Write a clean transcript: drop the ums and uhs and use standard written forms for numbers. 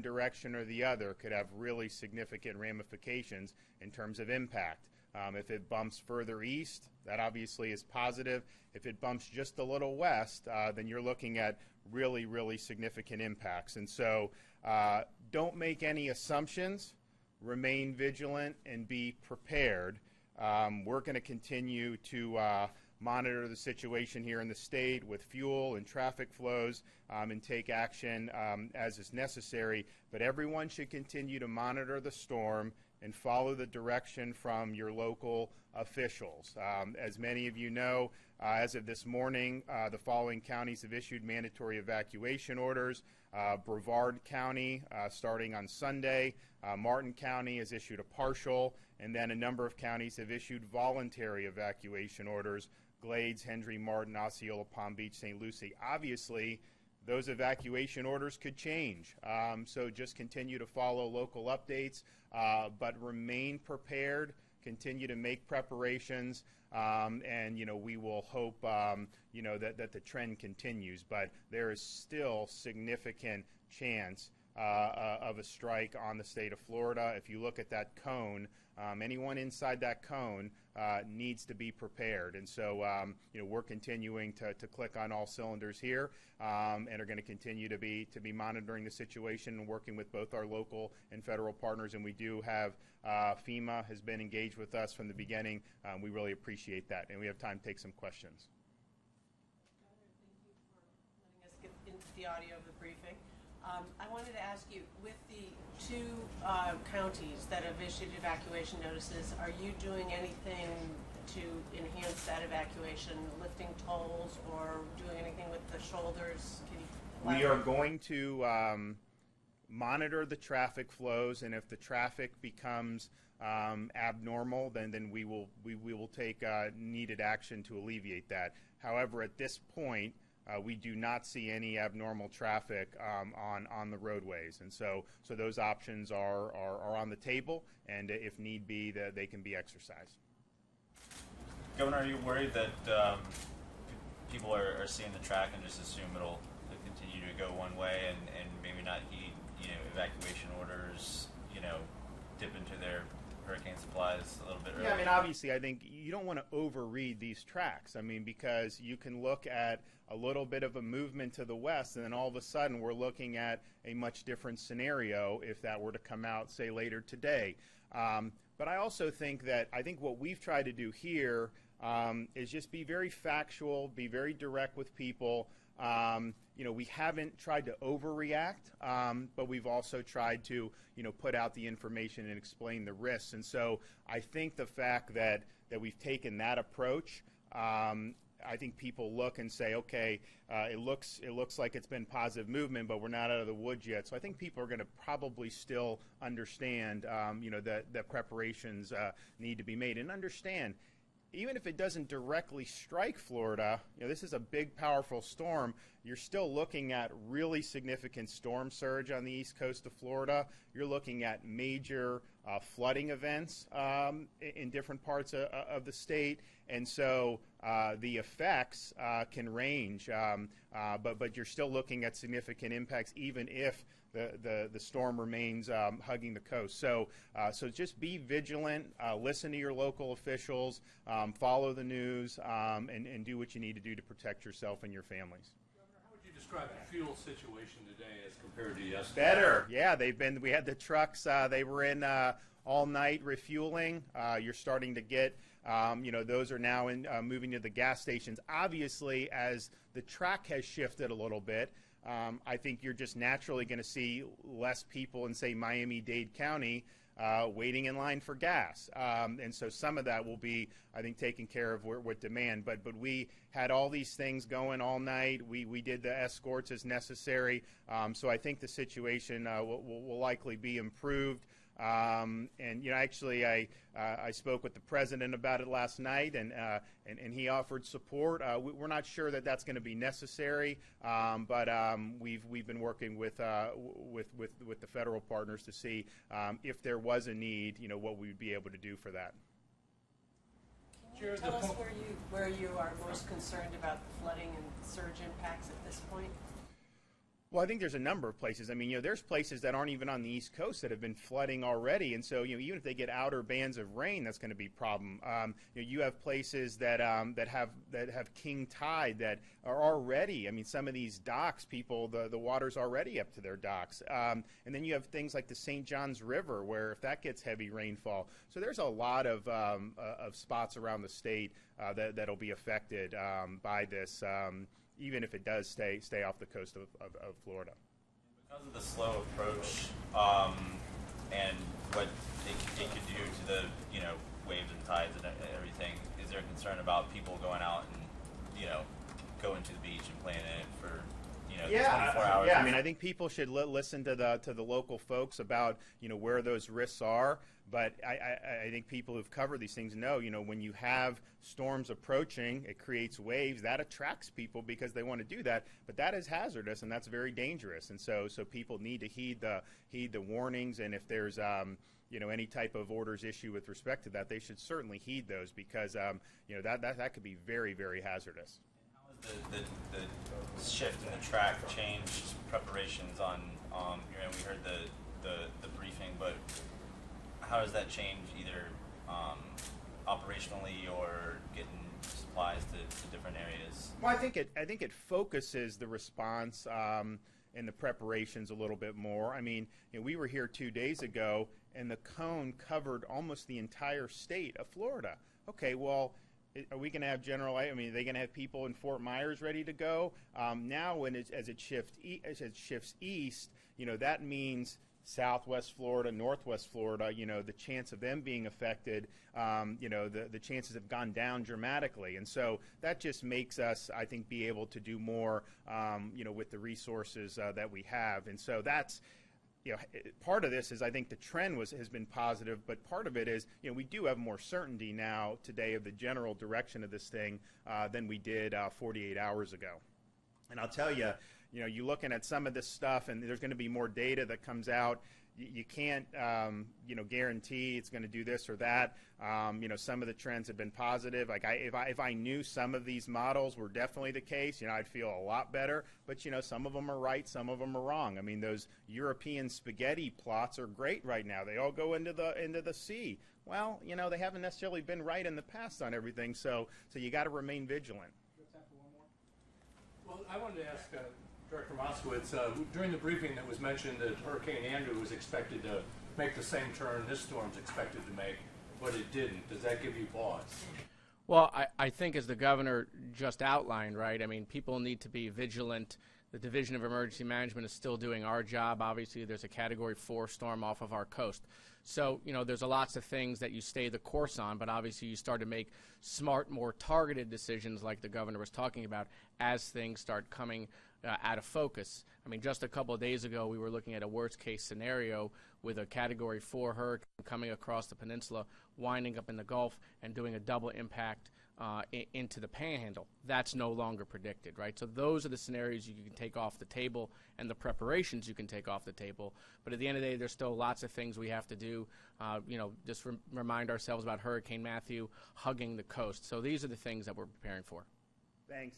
direction or the other could have really significant ramifications in terms of impact. If it bumps further east, that obviously is positive. If it bumps just a little west, then you're looking at really, really significant impacts. And so don't make any assumptions. Remain vigilant and be prepared. We're going to continue to monitor the situation here in the state with fuel and traffic flows and take action as is necessary. But everyone should continue to monitor the storm and follow the direction from your local officials. As many of you know, as of this morning, the following counties have issued mandatory evacuation orders. Brevard County starting on Sunday, Martin County has issued a partial, and then a number of counties have issued voluntary evacuation orders. Glades, Hendry, Martin, Osceola, Palm Beach, St. Lucie. Obviously, those evacuation orders could change. So just continue to follow local updates, but remain prepared, continue to make preparations, and we will hope that the trend continues. But there is still significant chance of a strike on the state of Florida. If you look at that cone, anyone inside that cone needs to be prepared. And so, we're continuing to click on all cylinders here, and are going to continue to be monitoring the situation and working with both our local and federal partners. And we do have FEMA has been engaged with us from the beginning. We really appreciate that, and we have time to take some questions. Thank you for letting us get into the audio of the briefing. I wanted to ask you, with the two counties that have issued evacuation notices, are you doing anything to enhance that evacuation, lifting tolls or doing anything with the shoulders? We are going to monitor the traffic flows, and if the traffic becomes abnormal, then we will take needed action to alleviate that. However, at this point, we do not see any abnormal traffic on the roadways, and so those options are on the table, and if need be, they can be exercised. Governor, are you worried that people are seeing the track and just assume it'll continue to go one way and maybe not heed evacuation orders, dip into their hurricane supplies a little bit earlier? Yeah, I mean, obviously, I think you don't want to overread these tracks. I mean, because you can look at a little bit of a movement to the west, and then all of a sudden we're looking at a much different scenario if that were to come out, say, later today. But I also think what we've tried to do here is just be very factual, be very direct with people. We haven't tried to overreact, but we've also tried to, put out the information and explain the risks. And so I think the fact that we've taken that approach, I think people look and say, okay, it looks like it's been positive movement, but we're not out of the woods yet. So I think people are going to probably still understand, that preparations need to be made, and understand, even if it doesn't directly strike Florida, this is a big, powerful storm. You're still looking at really significant storm surge on the east coast of Florida. You're looking at major flooding events in different parts of the state. And so the effects can range, but you're still looking at significant impacts even if the storm remains hugging the coast. So just be vigilant, listen to your local officials, follow the news, and do what you need to do to protect yourself and your families. Governor, how would you describe the fuel situation today as compared to yesterday? Better. Yeah, we had the trucks, they were in all night refueling. You're starting to get, those are now moving to the gas stations. Obviously, as the track has shifted a little bit, I think you're just naturally going to see less people in, say, Miami-Dade County waiting in line for gas. And so some of that will be, I think, taken care of with demand. But we had all these things going all night. We did the escorts as necessary. So I think the situation will likely be improved. And actually, I spoke with the president about it last night, and he offered support. We're not sure that that's going to be necessary, but we've been working with the federal partners to see if there was a need, what we would be able to do for that. Can you tell us where you are most concerned about the flooding and surge impacts at this point? Well, I think there's a number of places. I mean, there's places that aren't even on the East Coast that have been flooding already, and so even if they get outer bands of rain, that's going to be a problem. You have places that have king tide that are already. I mean, some of these docks, the water's already up to their docks, and then you have things like the St. Johns River, where if that gets heavy rainfall, so there's a lot of spots around the state that'll be affected by this. Even if it does stay off the coast of Florida. Because of the slow approach and what it could do to the waves and tides and everything, is there a concern about people going out and going to the beach and playing in it for 24 hours? Yeah, I mean, I think people should listen to the local folks about where those risks are. But I think people who've covered these things know, when you have storms approaching, it creates waves. That attracts people because they want to do that. But that is hazardous, and that's very dangerous. And so people need to heed the warnings. And if there's any type of orders issue with respect to that, they should certainly heed those because that could be very, very hazardous. And how has the shift in the track changed preparations on? We heard the briefing, but how does that change either operationally or getting supplies to different areas? Well, I think it focuses the response and the preparations a little bit more. I mean, we were here 2 days ago, and the cone covered almost the entire state of Florida. Okay, well, are we going to have are they going to have people in Fort Myers ready to go? Now, as it shifts east, that means Southwest Florida, Northwest Florida, the chance of them being affected, the chances have gone down dramatically. And so that just makes us, I think, be able to do more, with the resources that we have. And so that's, part of this is I think the trend has been positive, but part of it is, we do have more certainty now today of the general direction of this thing than we did 48 hours ago. And I'll tell you, you're looking at some of this stuff, and there's going to be more data that comes out. You can't, guarantee it's going to do this or that. Some of the trends have been positive. Like if I knew some of these models were definitely the case, I'd feel a lot better. But some of them are right, some of them are wrong. I mean, those European spaghetti plots are great right now. They all go into the sea. Well, they haven't necessarily been right in the past on everything. So you got to remain vigilant. Well, I wanted to ask Director Moskowitz, during the briefing that was mentioned that Hurricane Andrew was expected to make the same turn this storm's expected to make, but it didn't. Does that give you pause? Well, I think as the governor just outlined, right, I mean, people need to be vigilant. The Division of Emergency Management is still doing our job. Obviously, there's a Category 4 storm off of our coast. So, there's lots of things that you stay the course on, but obviously you start to make smart, more targeted decisions like the governor was talking about as things start coming out of focus. I mean, just a couple of days ago, we were looking at a worst-case scenario with a Category 4 hurricane coming across the peninsula, winding up in the Gulf, and doing a double impact into the Panhandle. That's no longer predicted, right? So those are the scenarios you can take off the table and the preparations you can take off the table. But at the end of the day, there's still lots of things we have to do. Just remind ourselves about Hurricane Matthew hugging the coast. So these are the things that we're preparing for. Thanks.